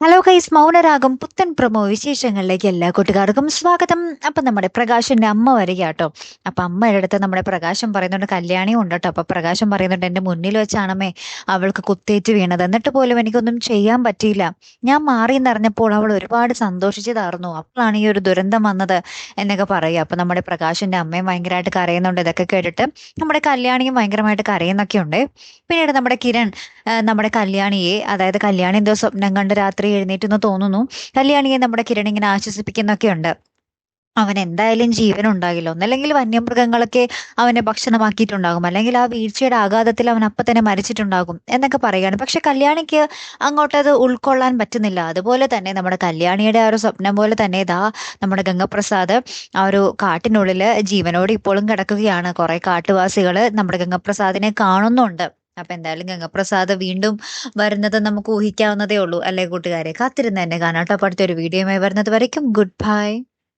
Hello guys, Mounaragam പുത്തൻ promo വിശേഷങ്ങളിലേക്ക് എല്ലാ കൂട്ടുകാർക്കും സ്വാഗതം. അപ്പൊ നമ്മുടെ പ്രകാശിന്റെ അമ്മ വരിക കേട്ടോ. അപ്പൊ അമ്മയുടെ അടുത്ത് നമ്മുടെ പ്രകാശം പറയുന്നുണ്ട് കല്യാണിയും ഉണ്ട് കേട്ടോ. അപ്പൊ പ്രകാശം പറയുന്നുണ്ട് എന്റെ മുന്നിൽ വെച്ചാണമ്മേ അവൾക്ക് കുത്തേറ്റ് വീണത്, എന്നിട്ട് പോലും എനിക്കൊന്നും ചെയ്യാൻ പറ്റിയില്ല. ഞാൻ മാറി എന്നറിഞ്ഞപ്പോൾ അവൾ ഒരുപാട് സന്തോഷിച്ചതായിരുന്നു, അപ്പോഴാണ് ഈ ഒരു ദുരന്തം വന്നത് എന്നൊക്കെ പറയുക. അപ്പൊ നമ്മുടെ പ്രകാശിന്റെ അമ്മയും ഭയങ്കരമായിട്ട് കരയുന്നുണ്ട്. ഇതൊക്കെ കേട്ടിട്ട് നമ്മുടെ കല്യാണിയും ഭയങ്കരമായിട്ട് കരയുന്നൊക്കെ ഉണ്ട്. പിന്നീട് നമ്മുടെ കിരൺ നമ്മുടെ കല്യാണിയെ, അതായത് കല്യാണി എന്തോ സ്വപ്നം കണ്ട് രാത്രി എഴുന്നേറ്റെന്ന് തോന്നുന്നു. കല്യാണിയെ നമ്മുടെ കിരൺ ഇങ്ങനെ ആശ്വസിപ്പിക്കുന്നൊക്കെ ഉണ്ട്. അവൻ എന്തായാലും ജീവൻ ഉണ്ടാകില്ല, ഒന്നല്ലെങ്കിൽ വന്യമൃഗങ്ങളൊക്കെ അവനെ ഭക്ഷണമാക്കിയിട്ടുണ്ടാകും, അല്ലെങ്കിൽ ആ വീഴ്ചയുടെ ആഘാതത്തിൽ അവൻ അപ്പൊ തന്നെ മരിച്ചിട്ടുണ്ടാകും എന്നൊക്കെ പറയുകയാണ്. പക്ഷെ കല്യാണിക്ക് അങ്ങോട്ടത് ഉൾക്കൊള്ളാൻ പറ്റുന്നില്ല. അതുപോലെ തന്നെ നമ്മുടെ കല്യാണിയുടെ ആ ഒരു സ്വപ്നം പോലെ തന്നെ ഇതാ നമ്മുടെ ഗംഗപ്രസാദ് ആ ഒരു കാട്ടിനുള്ളില് ജീവനോട് ഇപ്പോഴും കിടക്കുകയാണ്. കുറെ കാട്ടുവാസികള് നമ്മുടെ ഗംഗപ്രസാദിനെ കാണുന്നുണ്ട്. അപ്പൊ എന്തായാലും ഗംഗപ്രസാദ് വീണ്ടും വരുന്നത് നമുക്ക് ഊഹിക്കാവുന്നതേ ഉള്ളൂ അല്ലേ കൂട്ടുകാരെ. കാത്തിരുന്ന് തന്നെ കാണാം കേട്ടോ. അപ്പൊ അടുത്തൊരു വീഡിയോയുമായി വരുന്നത് വരയ്ക്കും ഗുഡ് ബൈ.